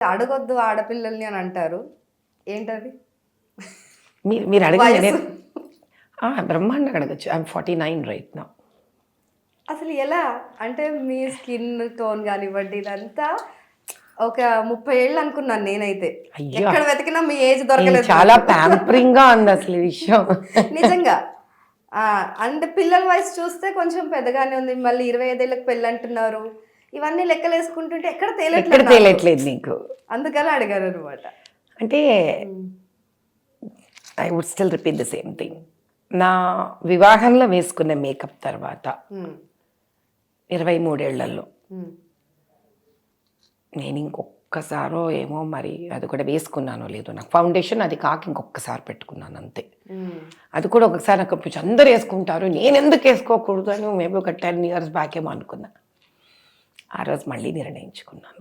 అడగొద్దు ఆడపిల్లల్ని అని అంటారు. ఏంటది? మీరు అడగండి. వయసు. బ్రహ్మాండంగా అడగచ్చు. I'm 49 right now. అసలు ఎలా? అంటే మీ స్కిన్ టోన్ గానివ్వండి ఇదంతా ఒక 30 ఏళ్ళు అనుకున్నాను నేనైతే. అయ్యో! ఎక్కడ వెతికినా మీ ఏజ్ దొరకలేదు చాలా నాకు. ప్యాంపరింగ్‌గా ఉంది అసలు ఈ విషయం. నిజంగా. అంటే పిల్లల వయసు చూస్తే కొంచెం పెద్దగానే ఉంది. మళ్ళీ 25 ఏళ్ళకి పెళ్ళంటున్నారు. ఇవన్నీ లెక్కలేసుకుంటుంటే ఎక్కడ ఎక్కడ తేలట్లేదు నాకు. తేలట్లేదు నీకు. అందుకని అడిగాననమాట. అంటే I would still repeat the same thing. నా వివాహంలో వేసుకున్న మేకప్ తర్వాత 23 ఏళ్లలో నేను ఇంకొక్కసారో ఏమో మరి అది కూడా వేసుకున్నానో లేదో, నాకు ఫౌండేషన్ అది కాక ఇంకొకసారి పెట్టుకున్నాను అంతే. అది కూడా ఒకసారి నాకు అనిపించి అందరూ వేసుకుంటారు నేను ఎందుకు వేసుకోకూడదు అని మేబీ ఒక 10 years బ్యాక్ ఏమో అనుకున్నా. ఆ రోజు మళ్ళీ నిర్ణయించుకున్నాను.